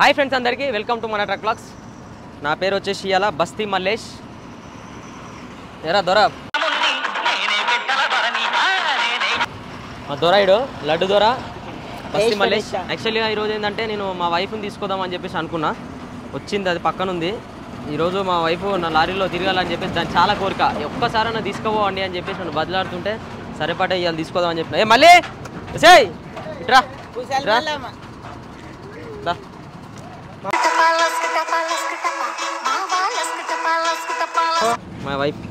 Hi friends अंदर की welcome to मन ट्रक ब्लॉग्स ना पेर वच्चेसी इयाला बस्ती मल्लेश एरा दोरा దొరాయిడు లడ్డు దొర బస్తి మల్లేష్ యాక్చువల్గా ఈరోజు ఏంటంటే నేను మా వైఫ్ని తీసుకుందామని చెప్పేసి అనుకున్నా వచ్చింది అది పక్కన ఉంది ఈరోజు మా వైఫ్ నా లారీలో తిరగాలని చెప్పేసి దాని చాలా కోరిక ఒక్కసారైనా తీసుకోవండి అని చెప్పేసి నన్ను బదిలాడుతుంటే సరేపాటే ఇవాళ తీసుకోదామని చెప్పిన ఏ మళ్ళీ సేయ్ ఇట్రా మై వైఫ్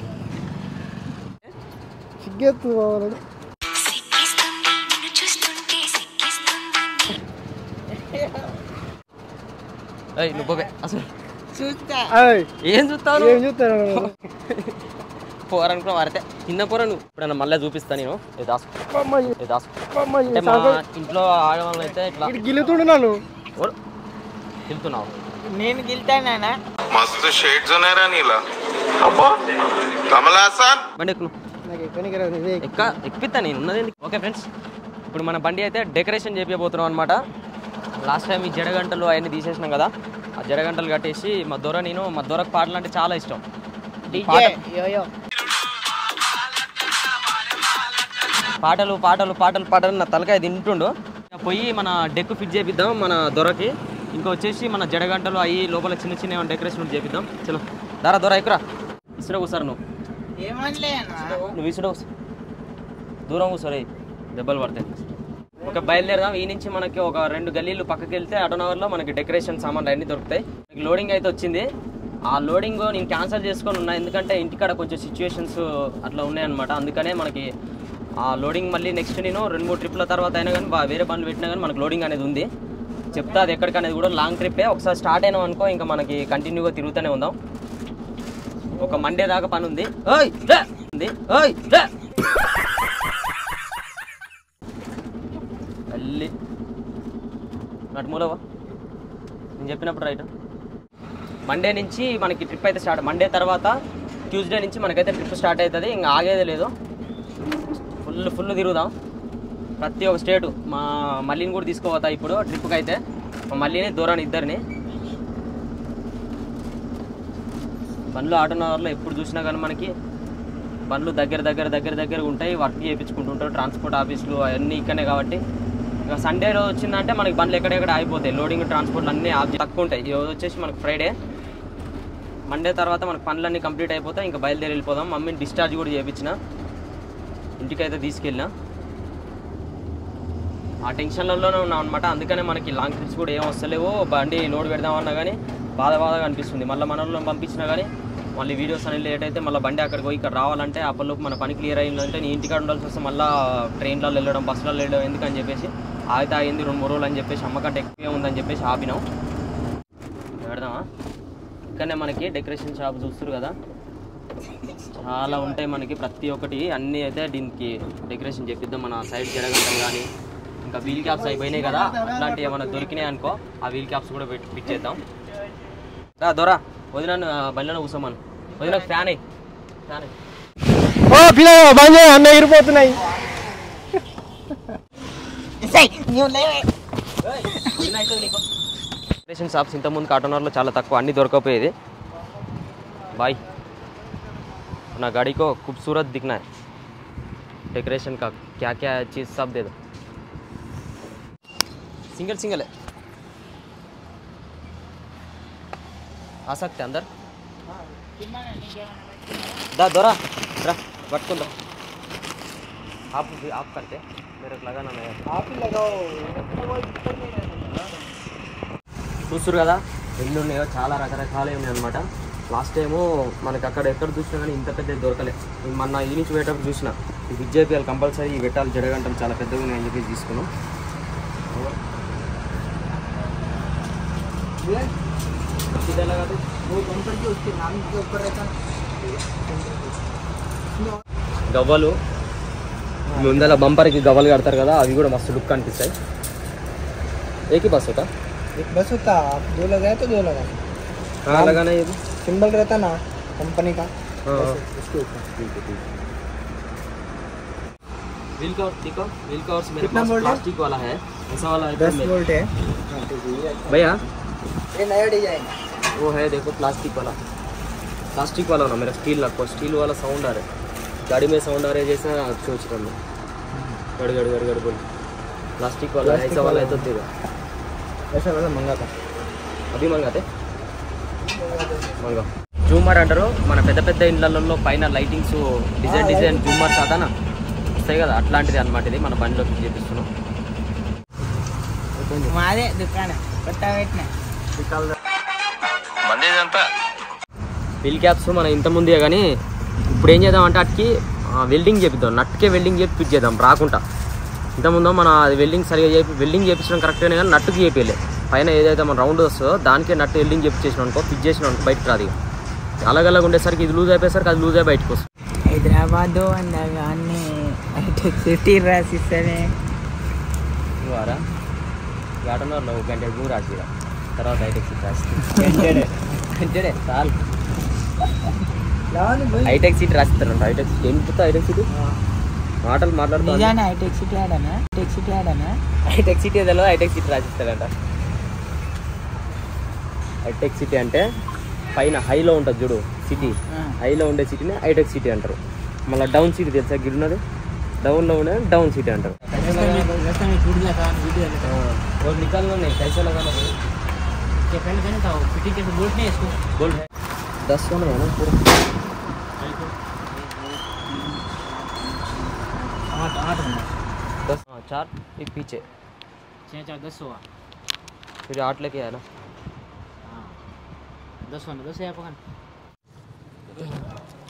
నువ్వు అసలు ఏం చూస్తావు పోరనుకో వారితే చిన్న పోర నువ్వు ఇప్పుడు మళ్ళీ చూపిస్తా నేను ఇంట్లో ఆడవాళ్ళు అయితే ఇట్లా గిలుతున్నాను గెలుతున్నావు నేను గెలుతానా मस्त शेड्स ఉన్నాయరా నీలా అబ్బా కమలాసన్ బండి ఎక్కిస్తా నేను ఉన్నది ఓకే ఫ్రెండ్స్ ఇప్పుడు మన బండి అయితే డెకరేషన్ చేపిపోతున్నాం అనమాట లాస్ట్ టైం ఈ జడగంటలు అవన్నీ తీసేసినాం కదా ఆ జడగంటలు కట్టేసి మా దొరకు పాటలు అంటే చాలా ఇష్టం పాటలు పాటలు పాటలు పాటలు నా తలకాయ తింటుండు పోయి మన డెక్ ఫిట్ చేపిద్దాం మన దొరకి ఇంకా వచ్చేసి మన జడగంటలు అవి లోపల చిన్న చిన్న డెకరేషన్ చేపిద్దాం చలో దారా దొర ఎక్కురా ఇసుడ కూసారు నువ్వు ఇసుడ దూరం కూసారు దెబ్బలు పడతాయి ఒక బయలుదేరదాం ఈ నుంచి మనకి ఒక 2 గల్లీలు పక్కకి వెళ్తే అటోనవర్లో మనకి డెకరేషన్ సామాన్లు అన్నీ దొరుకుతాయి లోడింగ్ అయితే వచ్చింది ఆ లోడింగ్ నేను క్యాన్సిల్ చేసుకొని ఉన్నా ఎందుకంటే ఇంటికాడ కొంచెం సిచ్యువేషన్స్ అట్లా ఉన్నాయన్నమాట అందుకనే మనకి ఆ లోడింగ్ మళ్ళీ నెక్స్ట్ నేను 2-3 ట్రిప్ల తర్వాత అయినా కానీ వేరే పనులు పెట్టినా కానీ మనకు లోడింగ్ అనేది ఉంది చెప్తా అది ఎక్కడికి అనేది కూడా లాంగ్ ట్రిప్పే ఒకసారి స్టార్ట్ అయినాం అనుకో ఇంకా మనకి కంటిన్యూగా తిరుగుతూనే ఉందాం ఒక మండే దాకా పని ఉంది మళ్ళీ నటు మూలవా నేను చెప్పినప్పుడు రైట్ మండే నుంచి మనకి ట్రిప్ అయితే స్టార్ట్ మండే తర్వాత ట్యూస్డే నుంచి మనకైతే ట్రిప్ స్టార్ట్ అవుతుంది ఇంకా ఆగేదే లేదు ఫుల్ తిరుగుదాం ప్రతి ఒక్క స్టేటు మా మల్లిని కూడా తీసుకోపోతా ఇప్పుడు ట్రిప్కి అయితే మా మల్లిని దూరాన్ని ఇద్దరిని బండ్లు ఆటోనవర్లో ఎప్పుడు చూసినా కానీ మనకి బండ్లు దగ్గర ఉంటాయి వర్క్ చేయించుకుంటుంటారు ట్రాన్స్పోర్ట్ ఆఫీసులు అవన్నీ ఇక్కడనే కాబట్టి ఇంకా సండే రోజు వచ్చిందంటే మనకి బండ్లు ఎక్కడెక్కడ ఆగిపోతాయి లోడింగ్ ట్రాన్స్పోర్ట్లు అన్నీ తక్కువ ఉంటాయి ఈరోజు వచ్చేసి మనకు ఫ్రైడే మండే తర్వాత మనకు పనులన్నీ కంప్లీట్ అయిపోతాయి ఇంకా బయలుదేరి వెళ్ళిపోదాం మమ్మీని డిశ్చార్జ్ కూడా చేయించిన ఇంటికైతే తీసుకెళ్ళినా ఆ టెన్షన్లలోనే ఉన్నాం అనమాట అందుకనే మనకి లాంగ్ ట్రిప్స్ కూడా ఏం వస్తలేవో బండి లోడ్ పెడదామన్నా కానీ బాధగా అనిపిస్తుంది మళ్ళీ మన వాళ్ళని పంపించినా కానీ మళ్ళీ వీడియోస్ అనేది లేట్ అయితే మళ్ళీ బండి అక్కడికి పోయి ఇక్కడ రావాలంటే అప్పటిలోపు మన పని క్లియర్ అయిందంటే నీ ఇంటికాడ ఉండాల్సి వస్తే మళ్ళీ ట్రైన్లలో వెళ్ళడం బస్సులలో వెళ్ళడం ఎందుకని చెప్పేసి ఆగితే అయింది 2-3 రోజులు అని చెప్పేసి అమ్మకంటే ఎక్కువే ఉందని చెప్పేసి ఆపినాం పెడదామా ఇక్కడనే మనకి డెకరేషన్ షాప్ చూస్తారు కదా చాలా ఉంటాయి మనకి ప్రతి ఒక్కటి అన్నీ అయితే దీనికి డెకరేషన్ చేపిద్దాం మన సైడ్ జరగడం కానీ ఇంకా వీల్ క్యాప్స్ అయిపోయినాయి కదా అట్లాంటివి ఏమైనా దొరికినాయి అనుకో ఆ వీల్ క్యాప్స్ కూడా ఫిట్ చేద్దాం దొరా వదిన బండిలో కూర్చోమను వదిన ఫ్యాన్ అన్న ఎగిరిపోతున్నాయి డెకరేషన్ షాప్స్ ఇంతకుముందు కాటనర్లో చాలా తక్కువ అన్నీ దొరకపోయేది బాయ్ నా गाड़ी को खूबसूरत दिखना है डेकोरेशन का क्या क्या चीज़ सब दे दो सिंगल है आ सकते अंदर दा दोरा पटको दो आप करते मेरे को लगाना नहीं आप ही लगाओ చూస్తారు కదా ఎన్ని ఉన్నాయో చాలా రకరకాలే ఉన్నాయి అనమాట లాస్ట్ టైము మనకి అక్కడ ఎక్కడ చూసినా కానీ ఇంత పెద్ద దొరకలే మొన్న ఈ నుంచి పోయేటప్పుడు చూసిన ఈ విజేపీఎల్ కంపల్సరీ ఈ పెట్టాలి జడగంటలు చాలా పెద్దగా ఉన్నాయని చెప్పేసి తీసుకున్నాం గవ్వలు ముందర బంపర్కి గవ్వలు కడతారు కదా అవి కూడా మస్తు లుక్ అనిపిస్తాయి ఏకి బస్ होता एक बस होता आप 2 लगाए तो 2 लगाए हाँ लगाना ये सिंबल रहता ना कंपनी का उसके ऊपर व्हील कवर्स मेरे पास प्लास्टिक वाला है ऐसा वाला है 10 वोल्ट है भैया ये नया डिजाइन वो है देखो प्लास्टिक वाला होना मेरा स्टील वाला साउंड आ रहा है गाड़ी में साउंड आ रहा है जैसा सोच रहा हूँ गड़ गड़ गड़ गड़ बोल प्लास्टिक वाला ऐसा वाला है तो देगा ऐसा वाला महंगा था అవి మంగాతే మంగా జూమర్ అంటారు మన పెద్ద పెద్ద ఇళ్ళల్లో పైన లైటింగ్స్ డిజైన్ జూమర్ సాధాన వస్తాయి కదా అట్లాంటిది అనమాట ఇది మన బండిలో ఫిట్ చేపిస్తున్నాం మాదే దుకాణం కొత్త పెట్టిన బిల్ క్యాప్స్ మన ఇంత ముందే కానీ ఇప్పుడు ఏం చేద్దాం అంటే వాటికి వెల్డింగ్ చేపిద్దాం నట్టుకే వెల్డింగ్ చేపి ఫిట్ చేద్దాం రాకుండా ఇంతకుముందో మన అది వెల్డింగ్ సరిగా వెల్డింగ్ చేపించడం కరెక్ట్గానే కానీ నట్టుకి చేపిలే పైన ఏదైతే మన రౌండ్ వస్తుందో దానికే నట్టు వెల్డింగ్ చేపించేసినాం అనుకో ఫిట్ చేసినాం అనుకో బయటకు రాదు అలాగ ఉండేసరికి ఇది లూజ్ అయిపోయేసరికి అది లూజ్ అయి బయటకు వస్తుంది హైదరాబాద్ అన్నీ సిటీ రాసిస్తానే వారా ఏటన్నరలో ఒక గంట దూరం రాసి తర్వాత హైటెక్ సీట్ రాసి గంటడే చాలు హైటెక్ సీట్ రాసిస్తారంట హైటెక్ సీట్ ఏం చెప్తా హైటెక్ సీట్ మాటలు మాట్లాడుతా హైటెక్ సిటీ ఆడానా హైటెక్ సిటీ ఏదో హైటెక్ సిటీ రాసిస్తాడంట హైటెక్ సిటీ అంటే పైన హైలో ఉంటుంది చూడు సిటీ హైలో ఉండే సిటీని హైటెక్ సిటీ అంటారు మళ్ళీ డౌన్ సిటీ తెలుసా గిడున్నది డౌన్లో ఉండే డౌన్ సిటీ అంటారు నికాల్లో ఉన్నాయి कैसे लगाना गोल्ड है 10 होना है ना पूरा 10 4 एक पीछे 10 हुआ फिर 8 लेके आया ना 10 होना 10 है पकड़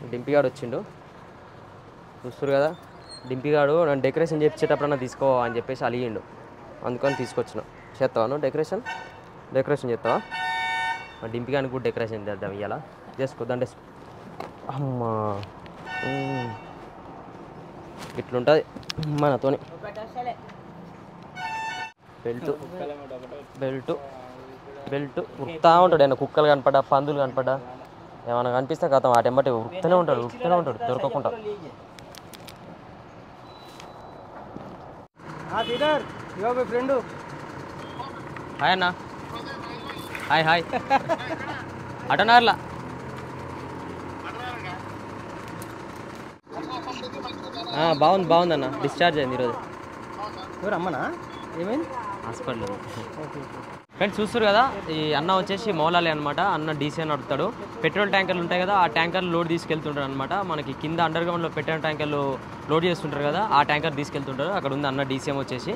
డింపిగాడు వచ్చిండు చూస్తారు కదా డింపిగాడు నన్ను డెకరేషన్ చేయించేటప్పుడన్నా తీసుకో అని చెప్పేసి అలిగిండు అందుకని తీసుకొచ్చిన చేస్తావా నువ్వు డెకరేషన్ చేస్తావా డింపిగానికి కూడా డెకరేషన్ చేద్దాం ఇవాళ చేసుకోద్దంటే అమ్మా ఇట్లుంటుంది మనతోని బెల్ట్ ఉరుకుతా ఉంటాడు ఆయన కుక్కలు కనపడ్డా పందులు కనపడ్డా ఏమైనా కనిపిస్తే కథం వాటెంబటి ఉరుకుతూనే ఉంటాడు దొరకకుండా ఫ్రెండ్ హాయ్ అన్న హాయ్ అటనార్లా బాగుంది అన్న డిశ్చార్జ్ అయింది ఈరోజు ఎవరు అమ్మనా ఏమైంది హాస్పిటల్ ఫ్రెండ్స్ చూస్తారు కదా ఈ అన్న వచ్చేసి మౌలాలి అనమాట అన్న డీసీ అని నడుపుతాడు పెట్రోల్ ట్యాంకర్లు ఉంటాయి కదా ఆ ట్యాంకర్లు లోడ్ తీసుకెళ్తుంటారు అనమాట మనకి కింద అండర్ గ్రౌండ్లో పెట్రోల్ ట్యాంకర్లు లోడ్ చేస్తుంటారు కదా ఆ ట్యాంకర్ తీసుకెళ్తుంటారు అక్కడ ఉంది అన్న డీసీఎం వచ్చేసి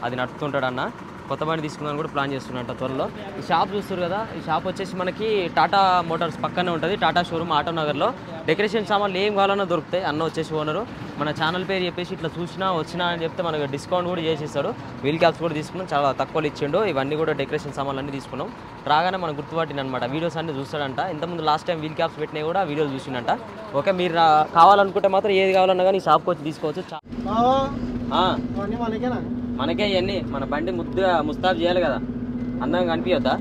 అది నడుపుతుంటాడు అన్న కొత్త బండి తీసుకుందామని కూడా ప్లాన్ చేస్తున్నట్టు త్వరలో ఈ షాప్ చూస్తారు కదా ఈ షాప్ వచ్చేసి మనకి టాటా మోటార్స్ పక్కనే ఉంటుంది టాటా షోరూమ్ ఆటో నగర్లో డెకరేషన్ సామాన్లు ఏం కావాలన్నా దొరుకుతాయి అన్న వచ్చేసి ఓనరు మన ఛానల్ పేరు చెప్పేసి ఇట్లా వచ్చినా అని చెప్తే మనకు డిస్కౌంట్ కూడా చేసిస్తాడు వీల్ క్యాప్స్ కూడా తీసుకున్నాం చాలా తక్కువలో ఇచ్చిండు ఇవన్నీ కూడా డెకరేషన్ సామాన్లు అన్నీ తీసుకున్నాం రాగానే మనం గుర్తుపట్టింది అనమాట వీడియోస్ అన్నీ చూస్తాడంట ఇంతకుముందు లాస్ట్ టైం వీల్ క్యాప్స్ పెట్టినా కూడా వీడియోలు చూసిండంట ఓకే మీరు కావాలనుకుంటే మాత్రం ఏది కావాలన్నా కానీ ఈ షాప్కి వచ్చి తీసుకోవచ్చు మనకే ఇవన్నీ మన బండి ముస్తాబ్ చేయాలి కదా అందంగా కనిపించొద్దా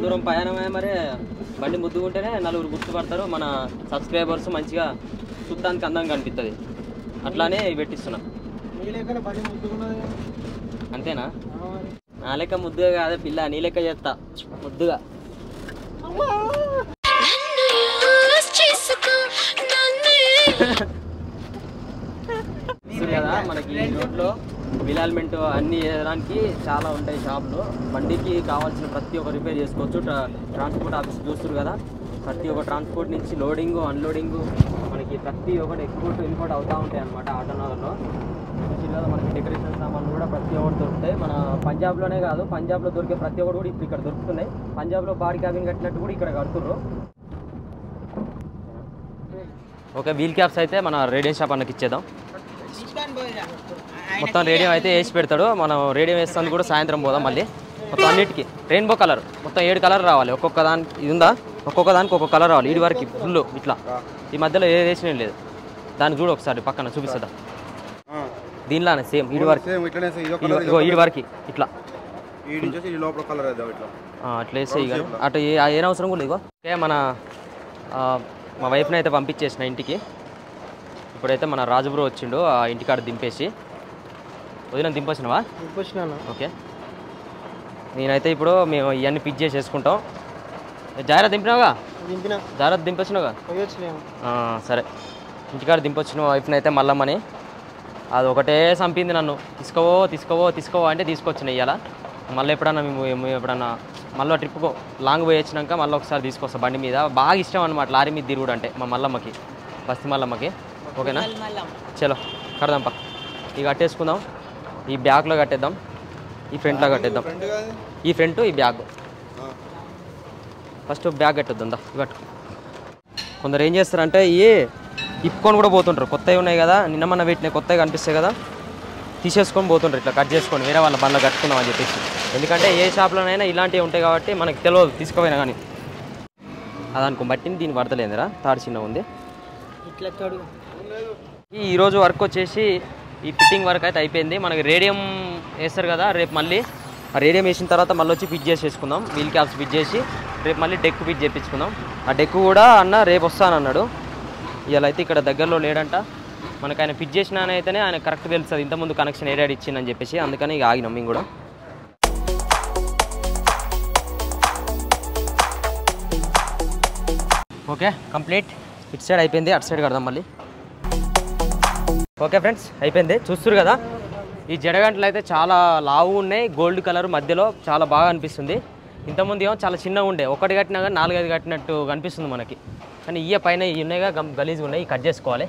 దూరం ప్రయాణమే మరి బండి ముద్దుకుంటేనే నలుగురు గుర్తుపడతారు మన సబ్స్క్రైబర్స్ మంచిగా చూడడానికి అందంగా కనిపిస్తుంది అట్లానే పెట్టిస్తున్నా అంతేనా నా లెక్క ముద్దుగా కాదే పిల్ల నీ లెక్క చేస్తా ముద్దుగా కదా మనకి ఈ రోడ్లో విలాల్మెంట్ అన్నీ చేయడానికి చాలా ఉంటాయి షాప్లో బండికి కావాల్సిన ప్రతి ఒక్క రిపేర్ చేసుకోవచ్చు ట్రాన్స్పోర్ట్ ఆఫీస్ చూస్తారు కదా ప్రతి ఒక్క ట్రాన్స్పోర్ట్ నుంచి లోడింగు అన్లోడింగు మనకి ప్రతి ఒక్కటి ఎక్స్పోర్ట్ ఇంపోర్ట్ అవుతూ ఉంటాయి అన్నమాట ఆటోనగర్లో చూసి కదా మనకి డెకరేషన్ సామాన్లు కూడా ప్రతి ఒక్కటి దొరుకుతాయి మన పంజాబ్లోనే కాదు పంజాబ్లో దొరికే ప్రతి ఒక్కటి కూడా ఇప్పుడు ఇక్కడ దొరుకుతున్నాయి పంజాబ్లో బాడీ క్యాబిన్ కట్టినట్టు కూడా ఇక్కడ కడుతుర్రు ఓకే వీల్ క్యాప్స్ అయితే మన రేడియం షాప్ అన్నకి ఇచ్చేద్దాం మొత్తం రేడియం అయితే వేసి పెడతాడు మనం రేడియం వేస్తాను కూడా సాయంత్రం పోదాం మళ్ళీ మొత్తం అన్నిటికీ రెయిన్బో కలర్ మొత్తం 7 కలర్ రావాలి ఒక్కొక్క దానికి ఇది ఉందా ఒక్కొక్క దానికి ఒక్కొక్క కలర్ రావాలి ఈడి వరకు ఫుల్ ఇట్లా ఈ మధ్యలో ఏ వేసిన లేదు దాన్ని చూడు ఒకసారి పక్కన చూపిస్తుందా దీనిలానే సేమ్ ఈడి వరకు ఈడి వరకు ఇట్లా అట్లా వేస్తే ఇక అటు ఏం అవసరం కూడా ఇగో ఓకే మన మా వైఫ్ని అయితే పంపించేసిన ఇంటికి ఇప్పుడైతే మన రాజుబ్రో వచ్చిండు ఆ ఇంటికాడ దింపేసి వదిన దింపొచ్చినావా దింపొచ్చినా ఓకే నేనైతే ఇప్పుడు మేము ఇవన్నీ పిక్ చేసేసుకుంటాం. జాగ్రత్త దింపినావుగా, జాగ్రత్త దింపొచ్చినావుగా. సరే ఇంటికాడ దింపొచ్చిన వైఫ్ని అయితే మళ్ళమ్మని అది ఒకటే చంపింది నన్ను. తీసుకోవో అంటే తీసుకొచ్చిన ఇవాళ. మళ్ళీ ఎప్పుడన్నా మేము ఎప్పుడన్నా మళ్ళీ ట్రిప్కు లాంగ్ పోయి వచ్చినాక మళ్ళీ ఒకసారి తీసుకొస్తాం బండి మీద. బాగా ఇష్టం అనమాట లారీ మీద తిరుగుడు అంటే మా మల్లమ్మకి, బస్తీ మల్లమ్మకి. ఓకేనా, చలో కడదాంపా. ఇక కట్టేసుకుందాం. ఈ బ్యాగ్లో కట్టేద్దాం, ఈ ఫ్రంట్లో కట్టేద్దాం. ఈ ఫ్రంట్ ఈ బ్యాగ్. First bag కట్టేద్దాం. కట్టు. కొందరు ఏం చేస్తారంటే ఇప్పుకొని కూడా పోతుంటారు. కొత్తవి ఉన్నాయి కదా, నిన్న మొన్న వీటిని కొత్తగా కనిపిస్తాయి కదా, తీసేసుకొని పోతుంటారు ఇట్లా కట్ చేసుకొని వేరే వాళ్ళ బండ్లో కట్టుకుందాం అని చెప్పేసి. ఎందుకంటే ఏ షాప్లోనైనా ఇలాంటివి ఉంటాయి కాబట్టి మనకు తెలియదు తీసుకుపోయినా కానీ. అదనుకో బట్టిని దీన్ని పడతలేదురా, తాడు చిన్న ఉంది. ఈరోజు వర్క్ వచ్చేసి ఈ ఫిట్టింగ్ వర్క్ అయితే అయిపోయింది. మనకి రేడియం వేస్తారు కదా, రేపు మళ్ళీ ఆ రేడియం వేసిన తర్వాత మళ్ళీ వచ్చి ఫిట్ చేసేసుకుందాం. వీల్ క్యాప్స్ ఫిట్ చేసి రేపు మళ్ళీ డెక్ ఫిట్ చేయించుకుందాం. ఆ డెక్ కూడా అన్న రేపు వస్తానన్నాడు. ఇలా అయితే ఇక్కడ దగ్గరలో లేడంట. మనకు ఆయన ఫిట్ చేసిన అయితేనే ఆయన కరెక్ట్ తెలుస్తుంది ఇంతకుముందు కనెక్షన్ ఏడాడు ఇచ్చిందని చెప్పేసి. అందుకని ఇక ఆగినాం మేము కూడా. Okay complete. ఇటు సైడ్ అయిపోయింది, అటు సైడ్ కడదాం మళ్ళీ. ఓకే ఫ్రెండ్స్ అయిపోయింది. చూస్తున్నారు కదా, ఈ జడగంటలు అయితే చాలా లావు ఉన్నాయి, గోల్డ్ కలర్ మధ్యలో చాలా బాగా అనిపిస్తుంది. ఇంతకుముందు ఏమో చాలా చిన్నగా ఉండే, ఒకటి కట్టినా కానీ 4-5 కట్టినట్టు కనిపిస్తుంది మనకి. కానీ ఇయ్య పైన ఇవి ఉన్నాయిగా గలీజ్గా ఉన్నాయి, కట్ చేసుకోవాలి.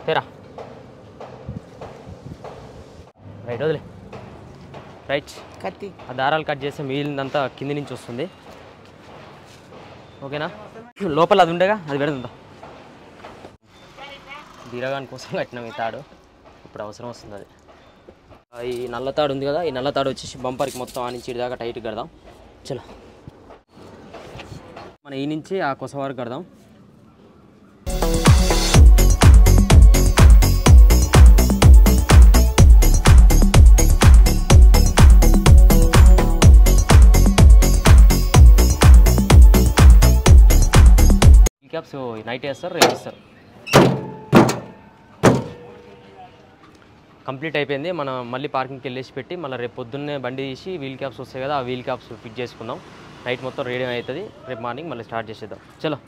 తేరా రైట్ వదిలే రైట్. కత్తి ఆ దారాలు కట్ చేస్తే మిగిలినంతా కింది నుంచి వస్తుంది. ఓకేనా, లోపల అది ఉండేగా అది పెడుతుందా. దీరగాని కోసం కట్టినాం ఈ తాడు, ఇప్పుడు అవసరం వస్తుంది అది. ఈ నల్ల తాడు ఉంది కదా, ఈ నల్ల తాడు వచ్చేసి బంపర్కి మొత్తం ఆ నుంచి దాకా టైట్ కడదాం. చలో మన ఈ నుంచి ఆ కొస వరకు కడదాం. క్యాప్స్ నైట్ వేస్తారు, రేపు ఇస్తారు. కంప్లీట్ అయిపోయింది. మనం మళ్ళీ పార్కింగ్కి వెళ్ళేసి పెట్టి మళ్ళీ రేపు పొద్దున్నే బండి తీసి వీల్ క్యాప్స్ వస్తాయి కదా, ఆ వీల్ క్యాప్స్ ఫిట్ చేసుకుందాం. నైట్ మొత్తం రెడీ అవుతుంది, రేపు మార్నింగ్ మళ్ళీ స్టార్ట్ చేసేద్దాం. చలో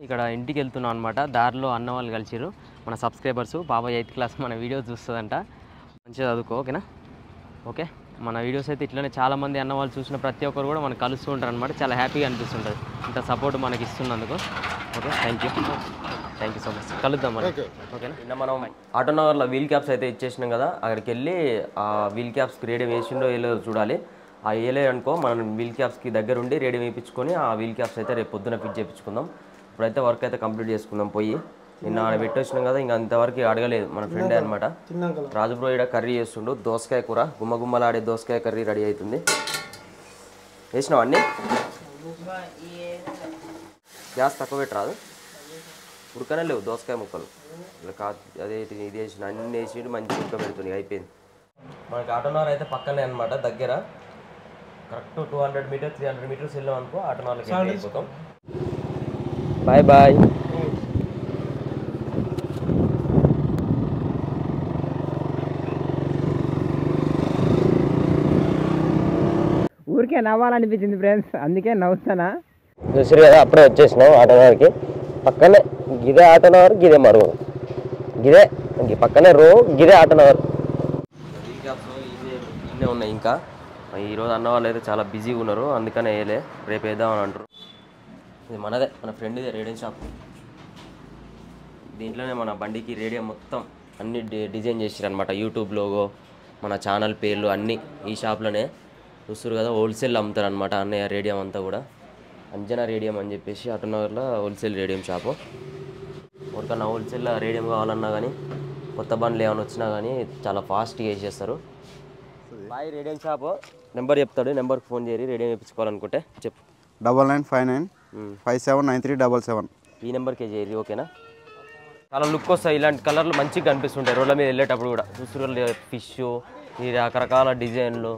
ఇక్కడ ఇంటికి వెళ్తున్నాం అనమాట. దారిలో అన్న వాళ్ళు కలిసిరు మన సబ్స్క్రైబర్స్. బాబాయ్ 8th క్లాస్ మన వీడియోస్ చూస్తుందంట, మంచిగా చదువుకో. ఓకేనా, ఓకే. మన వీడియోస్ అయితే ఇట్లనే చాలామంది అన్న వాళ్ళు చూసిన ప్రతి ఒక్కరు కూడా మనకు కలుస్తూ ఉంటారు అనమాట. చాలా హ్యాపీగా అనిపిస్తుంటుంది ఇంత సపోర్ట్ మనకి ఇస్తున్నందుకు. Okay, thank you so much. కలుద్దాం మరి. ఓకేనా, నిన్న మనం ఆటోనగర్లో వీల్ క్యాప్స్ అయితే ఇచ్చేసినాం కదా, అక్కడికి వెళ్ళి ఆ వీల్ క్యాప్స్కి రేడియం వేసిండో వేయలేదో చూడాలి. ఆ వేయలేదు అనుకో మనం వీల్ క్యాప్స్కి దగ్గర ఉండి రేడియం వేయించుకొని ఆ వీల్ క్యాప్స్ అయితే రేపు పొద్దున ఫిట్ చేయించుకుందాం. ఇప్పుడైతే వర్క్ అయితే కంప్లీట్ చేసుకుందాం. పోయి నిన్న ఆడ పెట్టొచ్చినాం కదా, ఇంకా అంతవరకు అడగలేదు. మన ఫ్రెండే అనమాట రాజుబ్రో. ఇక్కడ కర్రీ చేస్తుండు, దోసకాయ కూర, గుమ్మగుమ్మలాడే దోసకాయ కర్రీ రెడీ అవుతుంది. వేసినావు అన్నీ? గ్యాస్ తక్కువ పెట్టి రాదు, ఉడకనే లేవు దోసకాయ ముక్కలు. ఇలా అదే ఇది వేసిన అన్నీ వేసి మంచి ఉడక పెడుతుంది. అయిపోయింది. మనకి ఆటోనగర్ అయితే పక్కనే అనమాట, దగ్గర. కరెక్ట్ 200 మీటర్స్ 300 మీటర్స్ వెళ్ళాం అనుకో ఆటోనగర్కి వెళ్ళిపోతాం. Bye bye. ఊరికే నవ్వాలనిపించింది ఫ్రెండ్స్, అందుకే నవ్వుతానా. చూసారు కదా, అప్పుడే వచ్చేసినాం ఆటోనగర్కి. పక్కనే గిదే ఆటోనగర్, గిదే మరుగు, గిదే పక్కనే గిదే ఆటోనగర్. ఇవే ఉన్నాయి. ఇంకా ఈరోజు అన్న వాళ్ళు అయితే చాలా బిజీగా ఉన్నారు, అందుకనే వేయలే, రేపు వేద్దామని అంటారు. ఇది మనదే, మన ఫ్రెండ్దే రేడియం షాప్. దీంట్లోనే మన బండికి రేడియం మొత్తం అన్ని డిజైన్ చేసారు అనమాట. యూట్యూబ్ లోగో, మన ఛానల్ పేర్లు అన్నీ ఈ షాప్లోనే. చూస్తారు కదా, హోల్సేల్ అమ్ముతారు అనమాట అన్నయ్య రేడియం అంతా కూడా. అంజనా రేడియం అని చెప్పేసి ఆటోనగర్లో హోల్సేల్ రేడియం షాపు. ఎవరికన్నా హోల్సేల్లో రేడియం కావాలన్నా కానీ, కొత్త బండ్లు ఏమైనా వచ్చినా కానీ చాలా ఫాస్ట్గా వేసేస్తారు. బాయ్ రేడియం షాపు నెంబర్ చెప్తాడు, నెంబర్కి ఫోన్ చేసి రేడియం వేయించుకోవాలనుకుంటే చెప్పు. 9959579377. ఈ నెంబర్కే చేయరు. ఓకేనా, చాలా లుక్ వస్తాయి. ఇలాంటి కలర్లు మంచిగా కనిపిస్తుంటాయి రోడ్ల మీద వెళ్ళేటప్పుడు కూడా. చూస్తున్నారు ఫిష్, ఈ రకరకాల డిజైన్లు,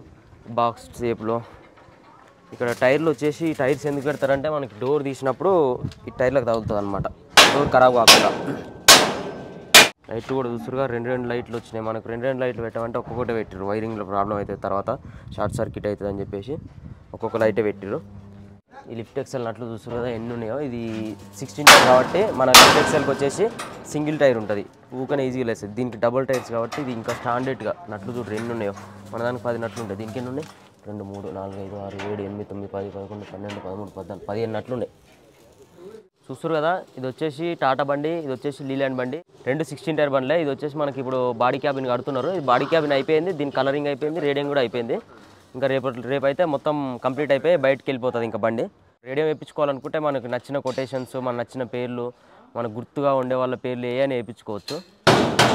బాక్స్ షేప్లో ఇక్కడ టైర్లు వచ్చేసి టైర్స్ ఎందుకు పెడతారంటే మనకి డోర్ తీసినప్పుడు ఈ టైర్లకు తగులుతుంది అనమాట, డోర్ ఖరాబ్ కాకుండా. లైట్లు కూడా చూస్తురుగా 2 లైట్లు వచ్చినాయి మనకు. 2 లైట్లు పెట్టామంటే ఒక్కొక్కటి పెట్టిర్రు, వైరింగ్లో ప్రాబ్లం అవుతుంది తర్వాత షార్ట్ సర్క్యూట్ అవుతుంది అని చెప్పేసి ఒక్కొక్క లైటే పెట్టిర్రు. ఈ లిఫ్ట్ ఎక్సెల్ నట్లు చూస్తారు కదా ఎన్ని ఉన్నాయో. ఇది 16 టైర్ కాబట్టి మన లిఫ్ట్ ఎక్సెల్కి వచ్చేసి సింగిల్ టైర్ ఉంటుంది, ఊకనే ఈజీగా లేస్తుంది. దీనికి డబుల్ టైర్స్ కాబట్టి ఇది ఇంకా స్టాండర్డ్గా నట్లు చూడరు ఎన్ని ఉన్నాయో. మన దానికి 10 నట్లు ఉంటాయి, దీనికి ఎన్ని ఉన్నాయి? 2, 3, 4, 5, 6, 7, 8, 9, 10, 11, 12, 13, 14, 15 నట్లు ఉన్నాయి. చూస్తారు కదా, ఇది వచ్చేసి టాటా బండి, ఇది వచ్చేసి లీలాండ్ బండి. 2 16 టైర్ బండ్లే. ఇది వచ్చేసి మనకి ఇప్పుడు బాడీ క్యాబిన్ కడుతున్నారు. ఇది బాడీ క్యాబిన్ అయిపోయింది, దీని కలరింగ్ అయిపోయింది, రేడియం కూడా అయిపోయింది. ఇంకా రేపు అయితే మొత్తం కంప్లీట్ అయిపోయి బయటకు వెళ్ళిపోతుంది ఇంకా బండి. రేడియం వేయించుకోవాలనుకుంటే మనకు నచ్చిన కొటేషన్స్, మన నచ్చిన పేర్లు, మనకు గుర్తుగా ఉండే వాళ్ళ పేర్లు ఏ అని వేయించుకోవచ్చు.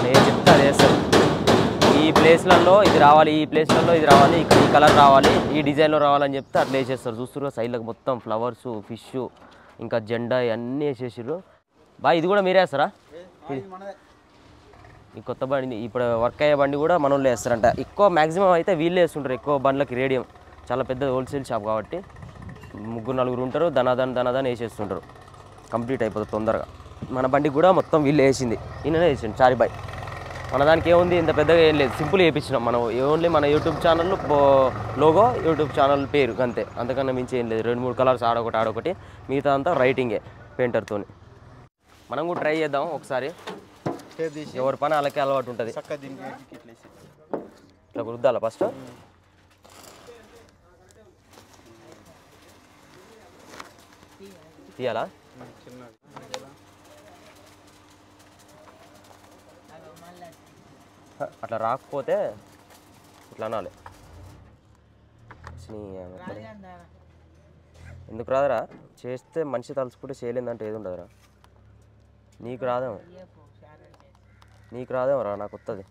నేను చెప్తే అది వేస్తాను. ఈ ప్లేస్లలో ఇది రావాలి, ఈ ప్లేస్లలో ఇది రావాలి, ఇక్కడ ఈ కలర్ రావాలి, ఈ డిజైన్లో రావాలని చెప్తే అట్లా వేసేస్తారు. చూస్తారు సైడ్లకు మొత్తం ఫ్లవర్స్, ఫిష్, ఇంకా జెండా ఇవన్నీ వేసేసారు. బాగా ఇది కూడా మీరే వేస్తారా? ఈ కొత్త బండి ఇప్పుడు వర్క్ అయ్యే బండి కూడా మన వాళ్ళు వేస్తారంట. ఎక్కువ మ్యాక్సిమం అయితే వీళ్ళే వేస్తుంటారు ఎక్కువ బండ్లకి రేడియం. చాలా పెద్ద హోల్సేల్ షాప్ కాబట్టి 3-4 ఉంటారు, దనాదాన్ని వేసేస్తుంటారు, కంప్లీట్ అయిపోతుంది తొందరగా. మన బండికి కూడా మొత్తం వీళ్ళు వేసింది, ఈయననే వేసిండు చారిబాయ్. మన దానికి ఏముంది, ఇంత పెద్దగా ఏం లేదు, సింపుల్ వేయించినాం మనం. ఓన్లీ మన YouTube channel logo, YouTube channel పేరు అంతే, అంతకన్నా మించి ఏం లేదు. 2-3 కలర్స్ ఆడొకటి, మిగతా అంతా రైటింగే పెయింటర్తో. మనం కూడా ట్రై చేద్దాం ఒకసారి. ఎవరి పని వాళ్ళకి అలవాటు ఉంటుంది. ఇట్లా గుర్దాలా ఫస్ట్. తీయాలా? అట్లా రాకపోతే ఇట్లా అనాలి. ఎందుకు రాదరా? చేస్తే మనిషి తలుచుకుంటే చేయలేదంటే ఏది ఉండదురా. నీకు రాదేమో రా, నాకు వస్తుంది.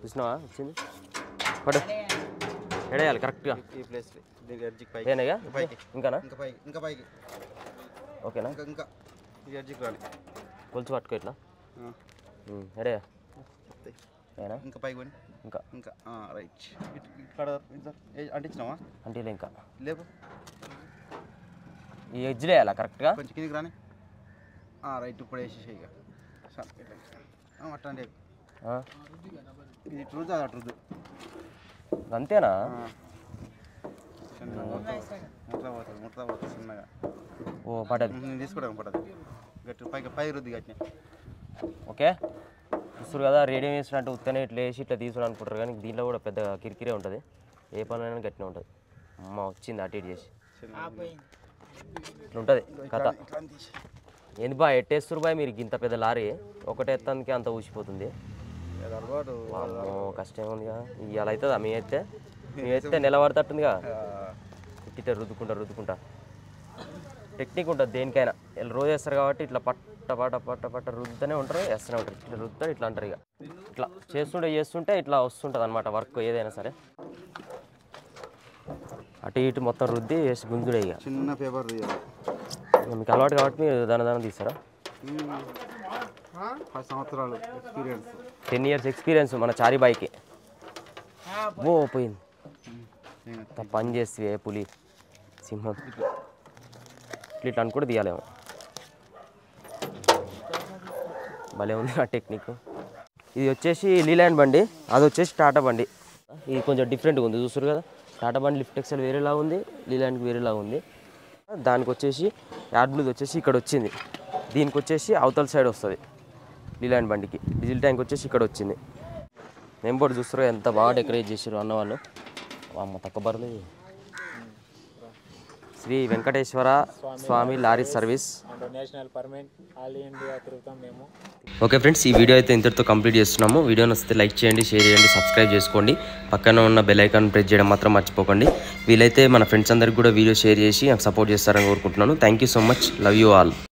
చూసినావా వచ్చింది? పడు ఎడేయాలి కరెక్ట్గా. ఇంకానా? ఓకేనా? కొలుచు పట్టుకో ఇట్లా ఎడేయా. ఇంకా అంటే ఇంకా లేవు ఈ ఎడ్జ్లో వేయాలా కరెక్ట్గా? కొంచెం కిందికి రాని. రైట్ ఇప్పుడు వేసేసి ఇక అట్టండి. ఇది ట్రూత్ అది ట్రూత్ అంతేనా? ముట్ట పోతుంది చిన్నగా. ఓ పడదు, నేను తీసుకోవడం పడదు. గట్టి పై రుద్ది గట్టిన. ఓకే చూస్తారు కదా, రేడియం వేసినట్టు ఉత్తనే ఇట్లా వేసి ఇట్లా తీసుకుని అనుకుంటారు, కానీ దీంట్లో కూడా పెద్ద కిరికిరే ఉంటుంది. ఏ పనులైనా గట్టినే ఉంటుంది. అమ్మ వచ్చింది అటు ఇటు చేసి ఇట్లా ఉంటుంది కథ. ఏంది బా ఎట్టేస్తారు బాయ్ మీరు? ఇంత పెద్ద లారీ ఒకటే ఎత్తానికి అంత ఊసిపోతుంది. కష్టం ఉందిగా. ఇవాళ అవుతుందా? మేమైతే నిలబడతట్టుందిగా. ఇట్లా రుద్దుకుంటా టెక్నిక్ ఉంటుంది దేనికైనా. వీళ్ళు రోజు వేస్తారు కాబట్టి ఇట్లా పట్ట రుద్దుతూనే ఉంటారు, వేస్తూనే ఉంటారు. ఇట్లా రుద్దుతారు, ఇట్లా అంటారు. ఇక ఇట్లా చేస్తుంటే ఇట్లా వస్తుంటుంది అనమాట వర్క్ ఏదైనా సరే. అటు ఇటు మొత్తం రుద్ది వేసి గుంజుడే. ఇక చిన్న పేపర్ మీకు అలవాటు కాబట్టి మీరు దాని తీస్తారా? 10 సంవత్సరాలు ఎక్స్పీరియన్స్, 10 years ఎక్స్పీరియన్స్ మన చారిబాయికి. ఓ పోయింది. పని చేస్తే పులి సింహం ఇట్లా అనుకుంటే తీయాలేమో. భలే ఉంది ఆ టెక్నిక్. ఇది వచ్చేసి లీలాండ్ బండి, అది వచ్చేసి టాటా బండి. ఇది కొంచెం డిఫరెంట్గా ఉంది చూస్తారు కదా. టాటా బండి లిఫ్ట్ ఎక్సెల్ వేరేలా ఉంది, లీలాండ్కి వేరేలా ఉంది. దానికి వచ్చేసి యాడ్ బ్లూది వచ్చేసి ఇక్కడ వచ్చింది, దీనికి వచ్చేసి అవతల సైడ్ వస్తుంది. లీలాండ్ బండికి డీజిల్ ట్యాంక్ వచ్చేసి ఇక్కడ వచ్చింది. నేమ్ బోర్డు చూస్తారు ఎంత బాగా డెకరేట్ చేశారు అన్నవాళ్ళు. అమ్మ తక్కువ బర్లే. శ్రీ వెంకటేశ్వర స్వామి లారీ సర్వీస్. ఓకే ఫ్రెండ్స్, ఈ వీడియో అయితే ఇంతటితో కంప్లీట్ చేస్తున్నాము. వీడియో నచ్చితే లైక్ చేయండి, షేర్ చేయండి, సబ్స్క్రైబ్ చేసుకోండి. పక్కన ఉన్న బెల్ ఐకాన్ ప్రెస్ చేయడం మాత్రం మర్చిపోకండి. వీలైతే మన ఫ్రెండ్స్ అందరికి కూడా వీడియో షేర్ చేసి నాకు సపోర్ట్ చేస్తారని కోరుకుంటున్నాను. Thank you so much. Love you all.